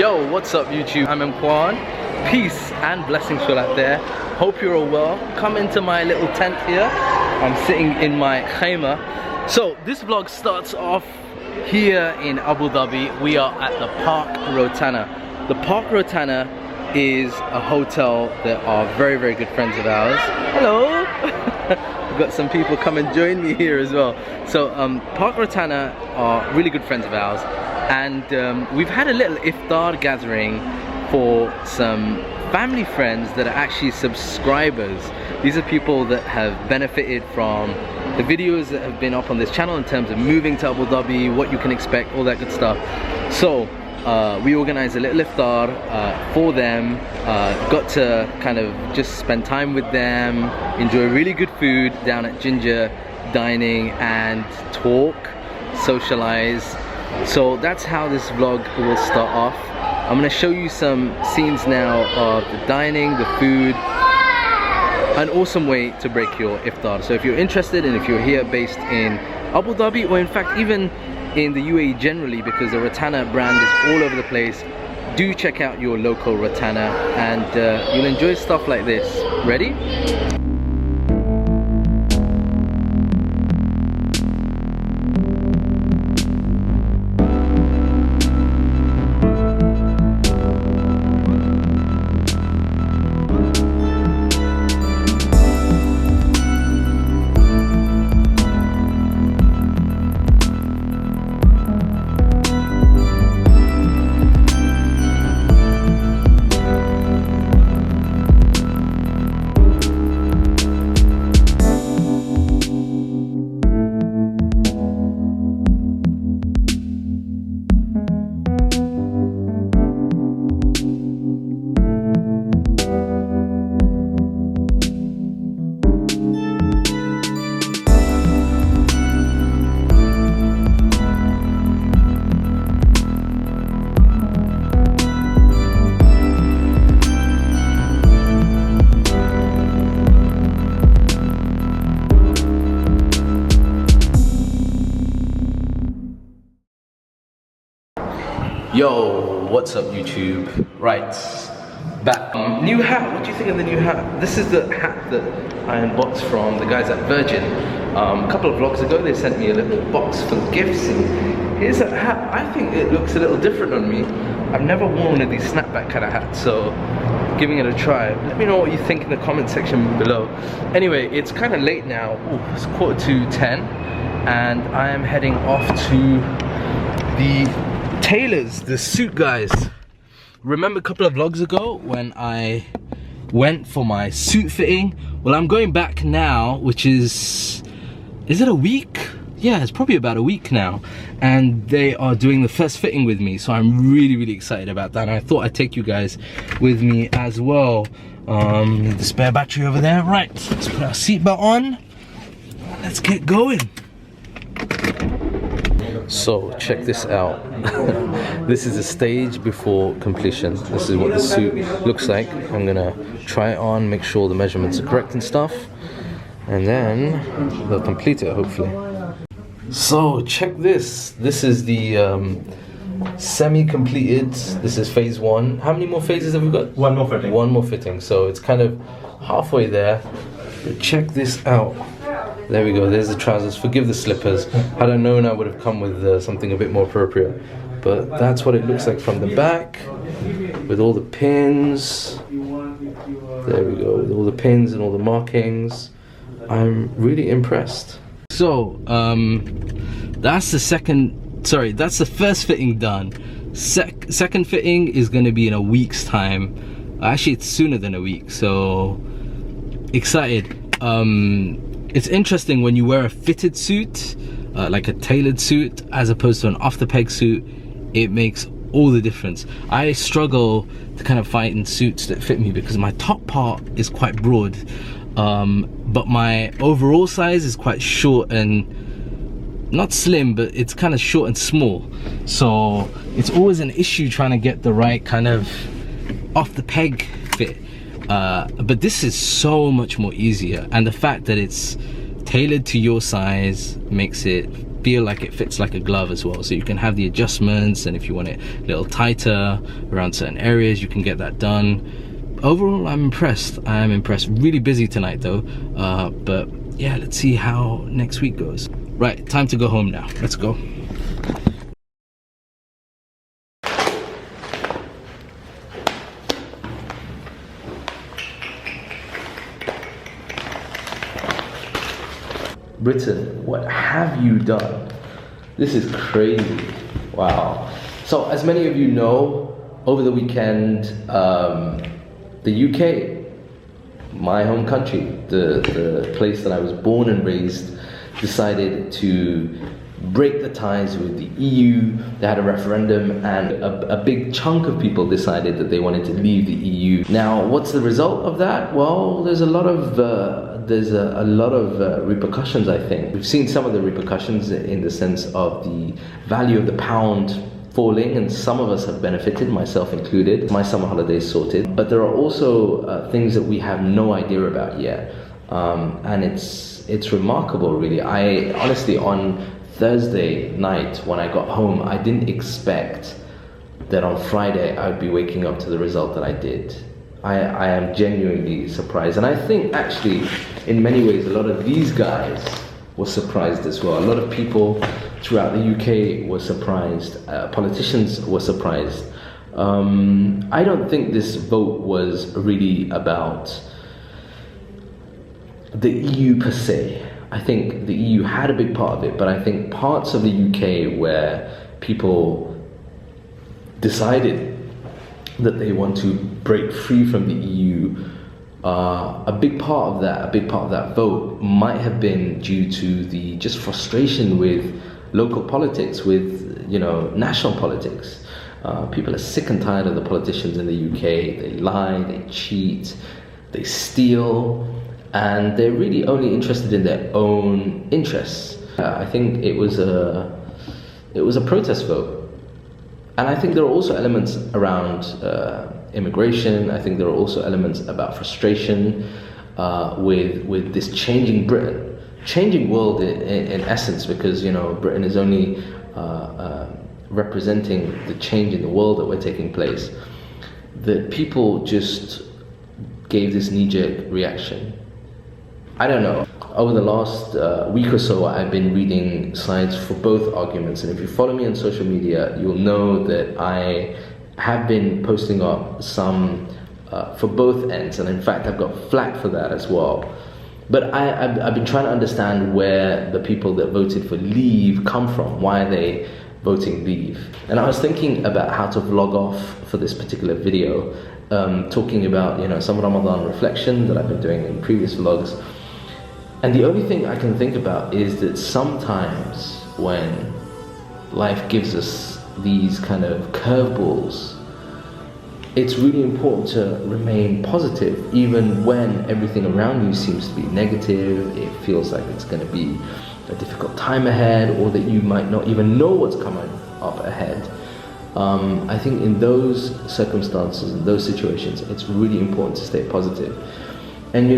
Yo, what's up YouTube? I'm EMKWAN. Peace and blessings for out there. Hope you're all well. Come into my little tent here. I'm sitting in my khayma. So this vlog starts off here in Abu Dhabi. We are at the Park Rotana. The Park Rotana is a hotel that are very, very good friends of ours. Hello! We've got some people come and join me here as well. So Park Rotana are really good friends of ours, and we've had a little iftar gathering for some family friends that are actually subscribers. These are people that have benefited from the videos that have been up on this channel in terms of moving to Abu Dhabi, what you can expect, all that good stuff. So we organized a little iftar for them, got to kind of just spend time with them, enjoy really good food down at Ginger Dining, and talk, socialize. So that's how this vlog will start off. I'm going to show you some scenes now of the dining, the food. An awesome way to break your iftar. So if you're interested, and if you're here based in Abu Dhabi, or in fact even in the UAE generally, because the Rotana brand is all over the place, do check out your local Rotana, and you'll enjoy stuff like this. Ready? Yo, what's up YouTube? Right, back. New hat, what do you think of the new hat? This is the hat that I unboxed from the guys at Virgin. A couple of vlogs ago they sent me a little box full of gifts, and here's a hat. I think it looks a little different on me. I've never worn one of these snapback kind of hats, so giving it a try. Let me know what you think in the comment section below. Anyway, it's kind of late now. Ooh, it's 10:15, and I am heading off to the tailors, the suit guys. Remember a couple of vlogs ago when I went for my suit fitting? Well, I'm going back now, which is it a week? Yeah, it's probably about a week now, and they are doing the first fitting with me, so I'm really excited about that, and I thought I'd take you guys with me as well. Need the spare battery over there. Right, let's put our seatbelt on, let's get going. So check this out. This is a stage before completion. This is what the suit looks like. I'm gonna try it on, make sure the measurements are correct and stuff, and then they'll complete it hopefully. So check this. This is the semi-completed. This is phase 1. How many more phases have we got? One more fitting. One more fitting. So it's kind of halfway there. But check this out. There we go, there's the trousers. Forgive the slippers. Had I known, I would have come with something a bit more appropriate. But that's what it looks like from the back, with all the pins. There we go, with all the pins and all the markings. I'm really impressed. So, that's the first fitting done. Second fitting is going to be in a week's time. Actually, it's sooner than a week, so excited. It's interesting when you wear a fitted suit, like a tailored suit, as opposed to an off-the-peg suit. It makes all the difference. I struggle to kind of find suits that fit me because my top part is quite broad, but my overall size is quite short and not slim, but it's kind of short and small. So it's always an issue trying to get the right kind of off-the-peg fit. But this is so much more easier, and the fact that it's tailored to your size makes it feel like it fits like a glove as well. So you can have the adjustments, and if you want it a little tighter around certain areas, you can get that done. Overall, I'm impressed. I am impressed. Really busy tonight though, but yeah, let's see how next week goes. Right, time to go home now. Let's go. Britain, what have you done? This is crazy. Wow. So as many of you know, over the weekend, the UK, my home country, the place that I was born and raised, decided to break the ties with the EU. They had a referendum, and a big chunk of people decided that they wanted to leave the EU. Now, what's the result of that? Well, there's a lot of repercussions, I think. We've seen some of the repercussions in the sense of the value of the pound falling, and some of us have benefited, myself included. My summer holidays sorted. But there are also things that we have no idea about yet, and it's remarkable, really. I honestly, on Thursday night when I got home, I didn't expect that on Friday I would be waking up to the result that I did. I am genuinely surprised, and I think actually in many ways a lot of these guys were surprised as well. A lot of people throughout the UK were surprised. Politicians were surprised. I don't think this vote was really about the EU per se. I think the EU had a big part of it, but I think parts of the UK where people decided that they want to break free from the EU, a big part of that vote might have been due to the just frustration with local politics, with national politics. People are sick and tired of the politicians in the UK. They lie, they cheat, they steal, and they're really only interested in their own interests. I think it was a protest vote. And I think there are also elements around immigration. I think there are also elements about frustration with this changing Britain, changing world in essence, because Britain is only representing the change in the world that we're taking place. That people just gave this knee-jerk reaction. I don't know. Over the last week or so, I've been reading sides for both arguments, and if you follow me on social media, you'll know that I have been posting up some for both ends, and in fact I've got flack for that as well. But I've been trying to understand where the people that voted for leave come from. Why are they voting leave? And I was thinking about how to vlog off for this particular video, talking about some Ramadan reflection that I've been doing in previous vlogs. And the only thing I can think about is that sometimes when life gives us these kind of curveballs, it's really important to remain positive, even when everything around you seems to be negative. It feels like it's going to be a difficult time ahead, or that you might not even know what's coming up ahead. I think in those circumstances, in those situations, it's really important to stay positive. And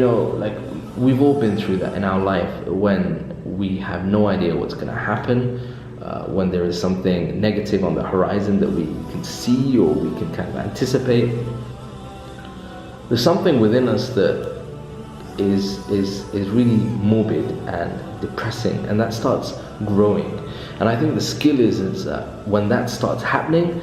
we've all been through that in our life, when we have no idea what's going to happen, when there is something negative on the horizon that we can see or we can kind of anticipate. There's something within us that is really morbid and depressing, and that starts growing. And I think the skill is that when that starts happening,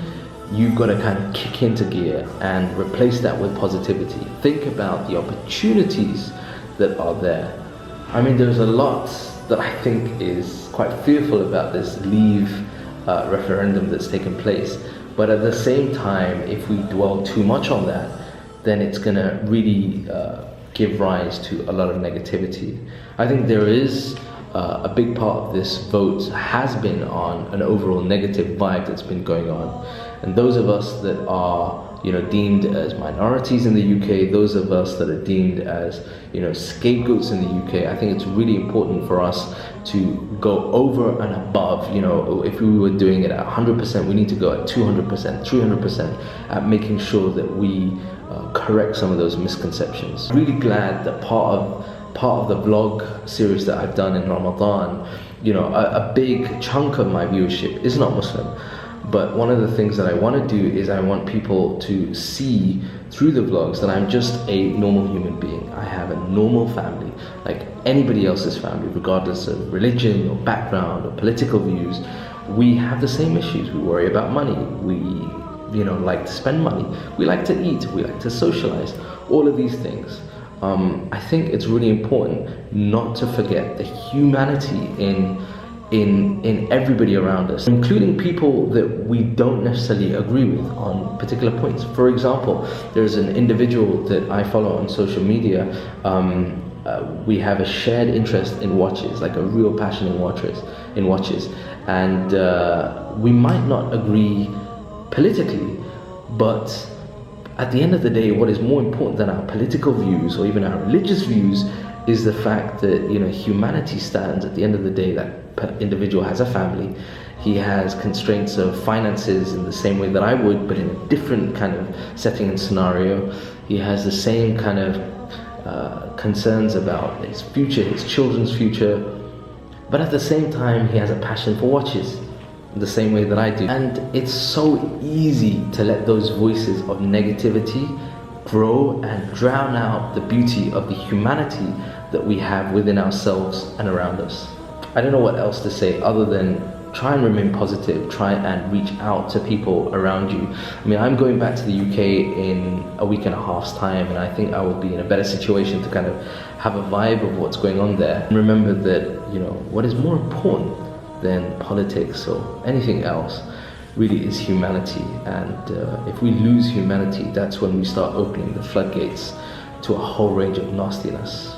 you've got to kind of kick into gear and replace that with positivity. Think about the opportunities that are there. I mean, there's a lot that I think is quite fearful about this leave referendum that's taken place. But at the same time, if we dwell too much on that, then it's going to really give rise to a lot of negativity. I think there is a big part of this vote has been on an overall negative vibe that's been going on. And those of us that are deemed as minorities in the UK, those of us that are deemed as scapegoats in the UK, I think it's really important for us to go over and above. If we were doing it at 100%, we need to go at 200%, 300% at making sure that we correct some of those misconceptions. Really glad that part of the vlog series that I've done in Ramadan you know, a big chunk of my viewership is not Muslim. But one of the things that I want to do is I want people to see through the vlogs that I'm just a normal human being. I have a normal family, like anybody else's family, regardless of religion or background or political views. We have the same issues. We worry about money. We, you know, like to spend money. We like to eat. We like to socialize. All of these things. I think it's really important not to forget the humanity in everybody around us, including people that we don't necessarily agree with on particular points. For example, there's an individual that I follow on social media. We have a shared interest in watches, like a real passion in watches, and we might not agree politically, but at the end of the day, what is more important than our political views or even our religious views is the fact that, you know, humanity stands at the end of the day. That individual has a family. He has constraints of finances in the same way that I would, but in a different kind of setting and scenario. He has the same kind of concerns about his future, his children's future, but at the same time he has a passion for watches the same way that I do. And it's so easy to let those voices of negativity grow and drown out the beauty of the humanity that we have within ourselves and around us. I don't know what else to say other than try and remain positive, try and reach out to people around you. I mean, I'm going back to the UK in a week and a half's time, and I think I will be in a better situation to kind of have a vibe of what's going on there. And remember that, you know, what is more important than politics or anything else really is humanity. And if we lose humanity, that's when we start opening the floodgates to a whole range of nastiness.